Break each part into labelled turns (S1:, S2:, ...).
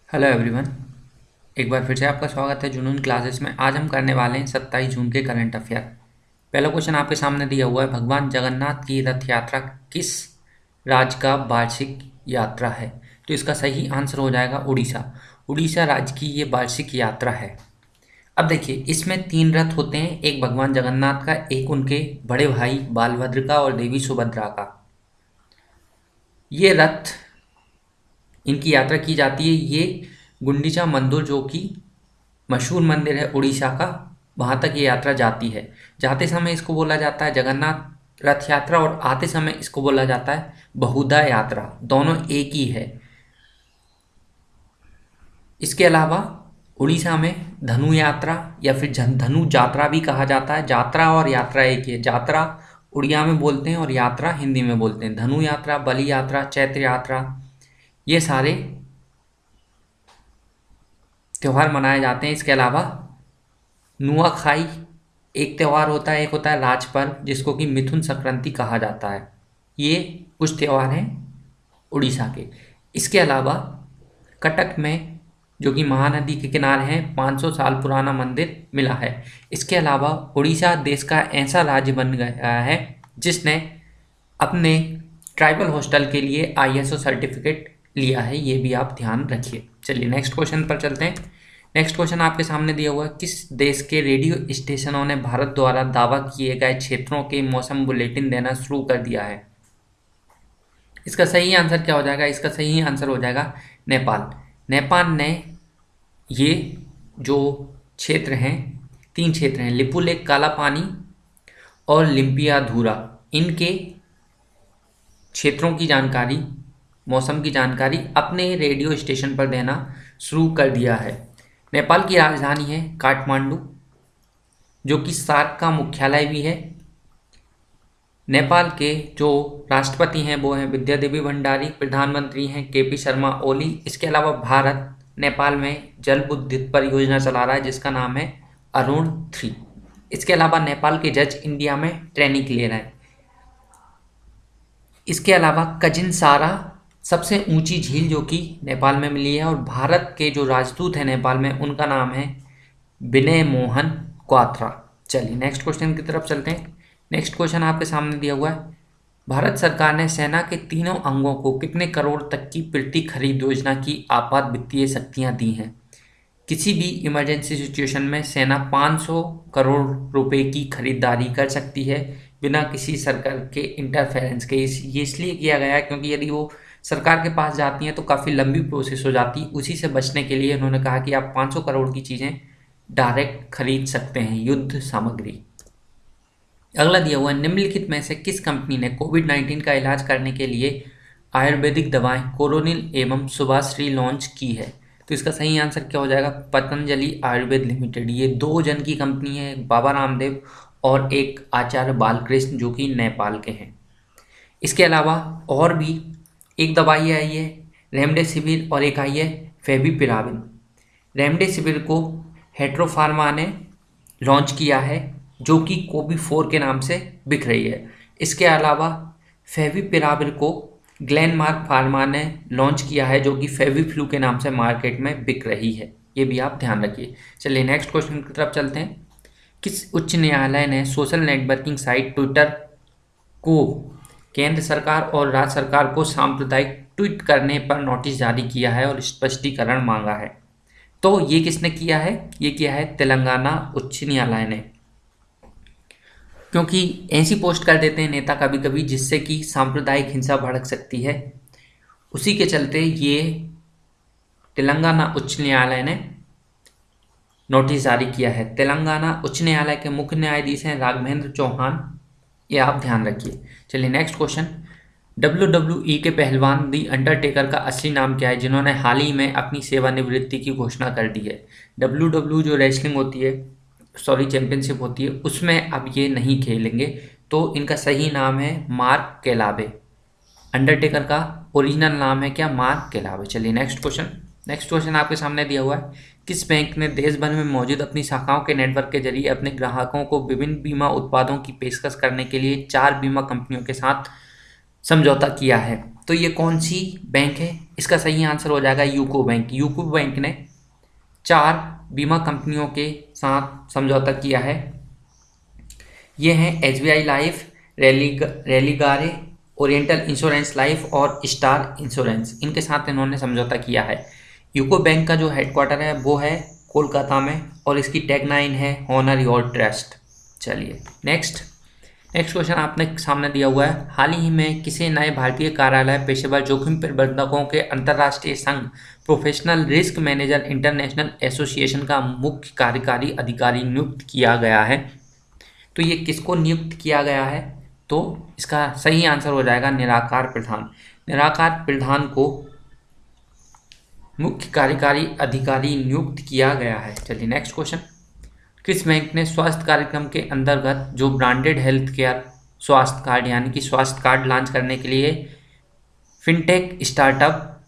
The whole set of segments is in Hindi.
S1: Hello everyone. एक बार फिर से आपका स्वागत है जुनून क्लासेस में। आज हम करने वाले हैं 27 जून के करंट अफेयर। पहला क्वेश्चन आपके सामने दिया हुआ है, भगवान जगन्नाथ की रथ यात्रा किस राज्य का वार्षिक यात्रा है? तो इसका सही आंसर हो जाएगा उड़ीसा। उड़ीसा राज्य की ये वार्षिक यात्रा है। अब देखिए, इसमें 3 रथ होते हैं, एक भगवान जगन्नाथ का, एक उनके बड़े भाई बालभद्र का और देवी सुभद्रा का। ये रथ, इनकी यात्रा की जाती है। ये गुंडीचा मंदिर, जो कि मशहूर मंदिर है उड़ीसा का, वहाँ तक ये यात्रा जाती है। जाते समय इसको बोला जाता है जगन्नाथ रथ यात्रा और आते समय इसको बोला जाता है बहुधा यात्रा। दोनों एक ही है। इसके अलावा उड़ीसा में धनु यात्रा या फिर धनु यात्रा भी कहा जाता है। यात्रा और यात्रा एक ही है। यात्रा उड़िया में बोलते हैं और यात्रा हिंदी में बोलते हैं। धनु यात्रा, बलि यात्रा, चैत्र यात्रा, ये सारे त्यौहार मनाए जाते हैं। इसके अलावा नुआखाई एक त्यौहार होता है, एक होता है राज पर्व, जिसको कि मिथुन संक्रांति कहा जाता है। ये कुछ त्यौहार हैं उड़ीसा के। इसके अलावा कटक में, जो कि महानदी के किनारे हैं, 500 साल पुराना मंदिर मिला है। इसके अलावा उड़ीसा देश का ऐसा राज्य बन गया है जिसने अपने ट्राइबल हॉस्टल के लिए ISO सर्टिफिकेट लिया है। ये भी आप ध्यान रखिए। चलिए नेक्स्ट क्वेश्चन पर चलते हैं। नेक्स्ट क्वेश्चन आपके सामने दिया हुआ है, किस देश के रेडियो स्टेशनों ने भारत द्वारा दावा किए गए क्षेत्रों के मौसम बुलेटिन देना शुरू कर दिया है? इसका सही आंसर क्या हो जाएगा? इसका सही आंसर हो जाएगा नेपाल। नेपाल ने ये जो क्षेत्र हैं, 3 क्षेत्र हैं, लिपुलेख, काला पानी और लिम्पियाधुरा, इनके क्षेत्रों की जानकारी, मौसम की जानकारी अपने रेडियो स्टेशन पर देना शुरू कर दिया है। नेपाल की राजधानी है काठमांडू, जो कि सार्क का मुख्यालय भी है। नेपाल के जो राष्ट्रपति हैं वो हैं विद्या देवी भंडारी, प्रधानमंत्री हैं KP शर्मा ओली। इसके अलावा भारत नेपाल में जल विद्युत परियोजना चला रहा है जिसका नाम है अरुण 3। इसके अलावा नेपाल के जज इंडिया में ट्रेनिंग ले रहे हैं। इसके अलावा कजिनसारा सबसे ऊंची झील जो कि नेपाल में मिली है, और भारत के जो राजदूत हैं नेपाल में, उनका नाम है विनय मोहन क्वात्रा। चलिए नेक्स्ट क्वेश्चन की तरफ चलते हैं। नेक्स्ट क्वेश्चन आपके सामने दिया हुआ है, भारत सरकार ने सेना के तीनों अंगों को कितने करोड़ तक की प्रति खरीद योजना की आपात वित्तीय शक्तियां दी हैं? किसी भी इमरजेंसी सिचुएशन में सेना 500 करोड़ रुपए की खरीदारी कर सकती है बिना किसी सरकार के इंटरफेरेंस के। ये इसलिए किया गया है क्योंकि यदि वो सरकार के पास जाती हैं तो काफ़ी लंबी प्रोसेस हो जाती है। उसी से बचने के लिए उन्होंने कहा कि आप 500 करोड़ की चीज़ें डायरेक्ट खरीद सकते हैं, युद्ध सामग्री। अगला दिया हुआ है, निम्नलिखित में से किस कंपनी ने कोविड-19 का इलाज करने के लिए आयुर्वेदिक दवाएं कोरोनिल एवं शुभाश्री लॉन्च की है? तो इसका सही आंसर क्या हो जाएगा? पतंजलि आयुर्वेद लिमिटेड। ये 2 जन की कंपनी है, एक बाबा रामदेव और एक आचार्य बालकृष्ण, जो कि नेपाल के हैं। इसके अलावा और भी एक दवाई आई है रेमडेसिविर और एक आई है फेविपिराविर। रेमडेसिविर को हेट्रोफार्मा ने लॉन्च किया है, जो कि कोवी4 के नाम से बिक रही है। इसके अलावा फेविपिराविर को ग्लेनमार्क फार्मा ने लॉन्च किया है, जो कि फेविफ्लू के नाम से मार्केट में बिक रही है। ये भी आप ध्यान रखिए। चलिए नेक्स्ट क्वेश्चन की तरफ चलते हैं। किस उच्च न्यायालय ने सोशल नेटवर्किंग साइट ट्विटर को केंद्र सरकार और राज्य सरकार को सांप्रदायिक ट्वीट करने पर नोटिस जारी किया है और स्पष्टीकरण मांगा है? तो ये किसने किया है? ये किया है तेलंगाना उच्च न्यायालय ने, क्योंकि ऐसी पोस्ट कर देते हैं नेता कभी कभी जिससे कि सांप्रदायिक हिंसा भड़क सकती है। उसी के चलते ये तेलंगाना उच्च न्यायालय ने नोटिस जारी किया है। तेलंगाना उच्च न्यायालय के मुख्य न्यायाधीश हैं राघवेंद्र चौहान। ये आप ध्यान रखिए। चलिए नेक्स्ट क्वेश्चन, WWE के पहलवान दी अंडरटेकर का असली नाम क्या है, जिन्होंने हाल ही में अपनी सेवानिवृत्ति की घोषणा कर दी है? WWE जो रेसलिंग होती है, चैंपियनशिप होती है, उसमें अब ये नहीं खेलेंगे। तो इनका सही नाम है मार्क केलावे। अंडरटेकर का ओरिजिनल नाम है क्या? मार्क केलावे। चलिए नेक्स्ट क्वेश्चन आपके सामने दिया हुआ है, किस बैंक ने देश भर में मौजूद अपनी शाखाओं के नेटवर्क के जरिए अपने ग्राहकों को विभिन्न बीमा उत्पादों की पेशकश करने के लिए 4 बीमा कंपनियों के साथ समझौता किया है? तो ये कौन सी बैंक है? इसका सही आंसर हो जाएगा यूको बैंक। यूको बैंक ने 4 बीमा कंपनियों के साथ समझौता किया है। ये हैं SBI life, Religare, oriental insurance life और स्टार इंश्योरेंस। इनके साथ इन्होंने समझौता किया है। यूको बैंक का जो हेडक्वार्टर है वो है कोलकाता में और इसकी टैगलाइन है ऑनर योर ट्रस्ट। चलिए नेक्स्ट क्वेश्चन आपने सामने दिया हुआ है। हाल ही में किसी नए भारतीय कार्यालय पेशेवर जोखिम प्रबंधकों के अंतर्राष्ट्रीय संघ professional risk manager international association का मुख्य कार्यकारी अधिकारी नियुक्त किया गया है? तो ये किसको नियुक्त किया गया है? तो इसका सही आंसर हो जाएगा निराकार प्रधान। निराकार प्रधान को मुख्य कार्यकारी अधिकारी नियुक्त किया गया है। चलिए नेक्स्ट क्वेश्चन। किस बैंक ने स्वास्थ्य कार्यक्रम के अंतर्गत जो ब्रांडेड हेल्थ केयर स्वास्थ्य कार्ड यानी कि स्वास्थ्य कार्ड लॉन्च करने के लिए फिनटेक स्टार्टअप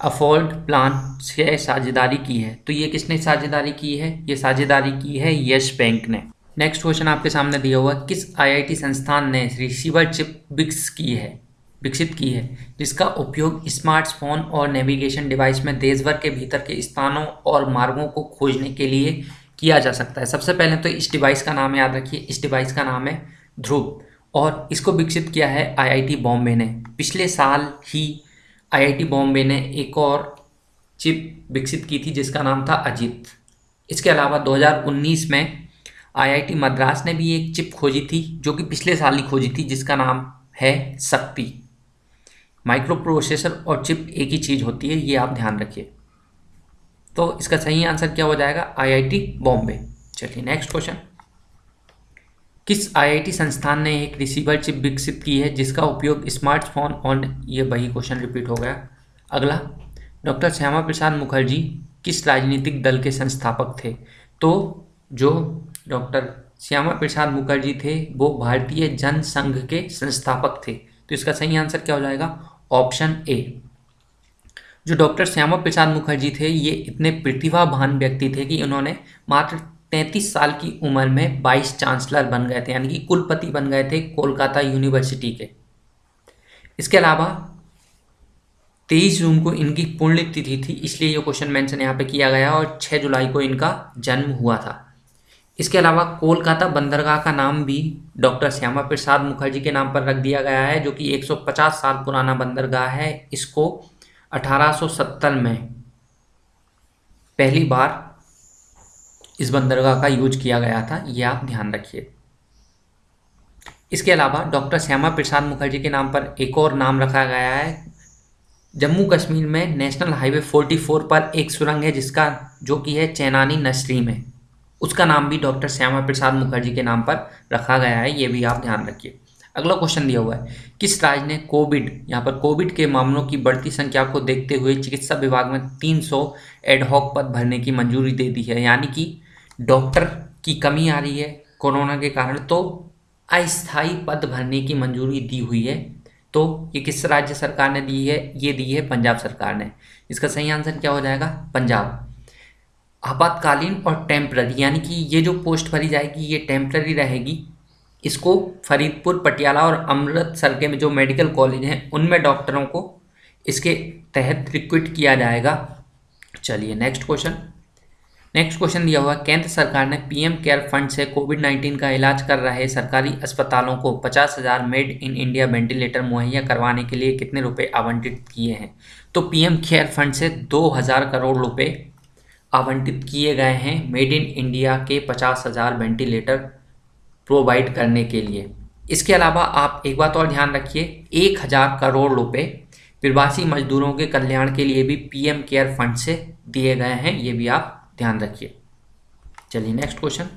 S1: अफोर्ड प्लान से साझेदारी की है? तो ये किसने साझेदारी की है? ये साझेदारी की है यस बैंक ने। नेक्स्ट क्वेश्चन आपके सामने दिया हुआ, किस IIT संस्थान ने रिसीवर चिप विकसित की है जिसका उपयोग स्मार्टफोन और नेविगेशन डिवाइस में देश भर के भीतर के स्थानों और मार्गों को खोजने के लिए किया जा सकता है? सबसे पहले तो इस डिवाइस का नाम याद रखिए। इस डिवाइस का नाम है ध्रुव और इसको विकसित किया है IIT बॉम्बे ने। पिछले साल ही IIT बॉम्बे ने एक और चिप विकसित की थी जिसका नाम था अजीत। इसके अलावा 2019 में IIT मद्रास ने भी एक चिप खोजी थी जो कि पिछले साल ही खोजी थी जिसका नाम है शक्ति। माइक्रो प्रोसेसर और चिप एक ही चीज़ होती है, ये आप ध्यान रखिए। तो इसका सही आंसर क्या हो जाएगा? IIT बॉम्बे। चलिए नेक्स्ट क्वेश्चन। किस IIT संस्थान ने एक रिसीवर चिप विकसित की है जिसका उपयोग स्मार्टफोन और ये वही क्वेश्चन रिपीट हो गया। अगला, डॉक्टर श्यामा प्रसाद मुखर्जी किस राजनीतिक दल के संस्थापक थे? तो जो डॉक्टर श्यामा प्रसाद मुखर्जी थे वो भारतीय जन संघ के संस्थापक थे। तो इसका सही आंसर क्या हो जाएगा? Option A. जो डॉक्टर श्यामा प्रसाद मुखर्जी थे ये इतने प्रतिभावान व्यक्ति थे कि उन्होंने मात्र 33 साल की उम्र में 22 चांसलर बन गए थे यानी कि कुलपति बन गए थे कोलकाता यूनिवर्सिटी के। इसके अलावा 23 जून को इनकी पुण्यतिथि थी इसलिए ये क्वेश्चन मेंशन यहाँ पे किया गया और 6 जुलाई को इनका जन्म हुआ था। इसके अलावा कोलकाता बंदरगाह का नाम भी डॉक्टर श्यामा प्रसाद मुखर्जी के नाम पर रख दिया गया है जो कि 150 साल पुराना बंदरगाह है। इसको 1870 में पहली बार इस बंदरगाह का यूज किया गया था, ये आप ध्यान रखिए। इसके अलावा डॉक्टर श्यामा प्रसाद मुखर्जी के नाम पर एक और नाम रखा गया है। जम्मू कश्मीर में नेशनल हाईवे 44 पर एक सुरंग है जिसका जो कि है चैनानी नसरी में, उसका नाम भी डॉक्टर श्यामा प्रसाद मुखर्जी के नाम पर रखा गया है, ये भी आप ध्यान रखिए। अगला क्वेश्चन दिया हुआ है, किस राज्य ने यहाँ पर कोविड के मामलों की बढ़ती संख्या को देखते हुए चिकित्सा विभाग में 300 एडहॉक पद भरने की मंजूरी दे दी है? यानी कि डॉक्टर की कमी आ रही है कोरोना के कारण, तो अस्थायी पद भरने की मंजूरी दी हुई है। तो ये किस राज्य सरकार ने दी है? ये दी है पंजाब सरकार ने। इसका सही आंसर क्या हो जाएगा? पंजाब। आपातकालीन और टेम्पररी यानी कि ये जो पोस्ट भरी जाएगी ये टेम्पररी रहेगी। इसको फरीदपुर, पटियाला और अमृतसर के जो मेडिकल कॉलेज हैं उनमें डॉक्टरों को इसके तहत रिक्रूट किया जाएगा। चलिए नेक्स्ट क्वेश्चन दिया हुआ, केंद्र सरकार ने PM केयर फंड से कोविड-19 का इलाज कर रहे सरकारी अस्पतालों को 50,000 मेड इन इंडिया वेंटिलेटर मुहैया करवाने के लिए कितने रुपए आवंटित किए हैं? तो PM केयर फंड से 2,000 करोड़ रुपए आवंटित किए गए हैं मेड इन इंडिया के 50,000 वेंटिलेटर प्रोवाइड करने के लिए। इसके अलावा आप एक बात और ध्यान रखिए, 1,000 करोड़ रुपए प्रवासी मजदूरों के कल्याण के लिए भी PM केयर फंड से दिए गए हैं, ये भी आप ध्यान रखिए। चलिए नेक्स्ट क्वेश्चन,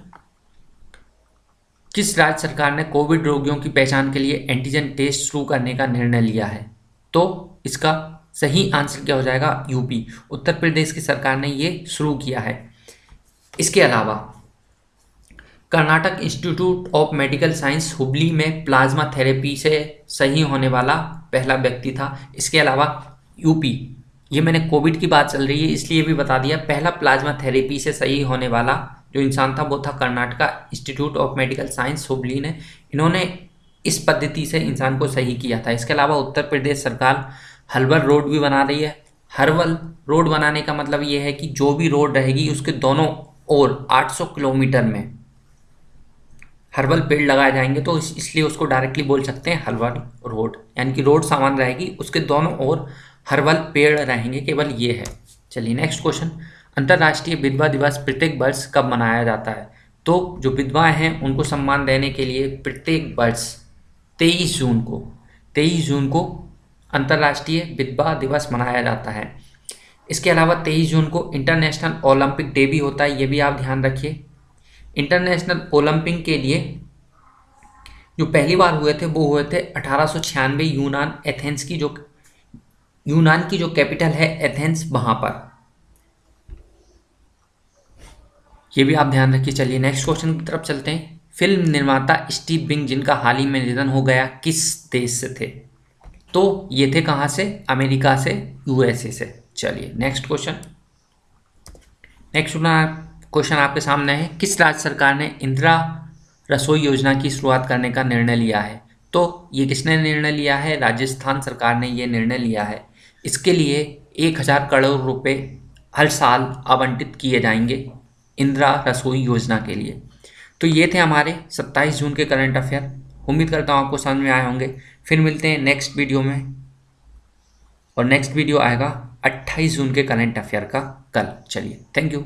S1: किस राज्य सरकार ने कोविड रोगियों की पहचान के लिए एंटीजन टेस्ट शुरू करने का निर्णय लिया है? तो इसका सही आंसर क्या हो जाएगा? यूपी, उत्तर प्रदेश की सरकार ने ये शुरू किया है। इसके अलावा Karnataka institute of medical science Hubli में प्लाज्मा थेरेपी से सही होने वाला पहला व्यक्ति था। इसके अलावा यूपी, ये मैंने कोविड की बात चल रही है इसलिए भी बता दिया, पहला प्लाज्मा थेरेपी से सही होने वाला जो इंसान था वो था Karnataka institute of medical science Hubli ने। इन्होंने इस पद्धति से इंसान को सही किया था। इसके अलावा उत्तर प्रदेश सरकार हर्बल रोड भी बना रही है। हर्बल रोड बनाने का मतलब ये है कि जो भी रोड रहेगी उसके दोनों ओर 800 किलोमीटर में हर्बल पेड़ लगाए जाएंगे, तो इसलिए उसको डायरेक्टली बोल सकते हैं हर्बल रोड, यानी कि रोड सामान रहेगी उसके दोनों ओर हर्बल पेड़ रहेंगे, केवल ये है। चलिए नेक्स्ट क्वेश्चन, अंतर्राष्ट्रीय विधवा दिवस प्रत्येक वर्ष कब मनाया जाता है? तो जो विधवाएं हैं उनको सम्मान देने के लिए प्रत्येक वर्ष 23 जून को अंतर्राष्ट्रीय विधवा दिवस मनाया जाता है। इसके अलावा 23 जून को इंटरनेशनल ओलंपिक डे भी होता है, ये भी आप ध्यान रखिए। इंटरनेशनल ओलंपिक के लिए जो पहली बार हुए थे वो हुए थे 1896 यूनान की जो कैपिटल है एथेंस, वहां पर। ये भी आप ध्यान रखिए। चलिए नेक्स्ट क्वेश्चन की तरफ चलते हैं। फिल्म निर्माता स्टीव बिंग जिनका हाल ही में निधन हो गया, किस देश से थे? तो ये थे कहाँ से? अमेरिका से, यूएसए से। चलिए नेक्स्ट क्वेश्चन। नेक्स्ट क्वेश्चन आपके सामने है, किस राज्य सरकार ने इंदिरा रसोई योजना की शुरुआत करने का निर्णय लिया है? तो ये किसने निर्णय लिया है? राजस्थान सरकार ने ये निर्णय लिया है। इसके लिए 1000 करोड़ रुपए हर साल आवंटित किए जाएंगे इंदिरा रसोई योजना के लिए। तो ये थे हमारे 27 जून के करंट अफेयर। उम्मीद करता हूँ आपको समझ में आए होंगे। फिर मिलते हैं नेक्स्ट वीडियो में, और नेक्स्ट वीडियो आएगा 28 जून के करंट अफेयर का कल। चलिए थैंक यू।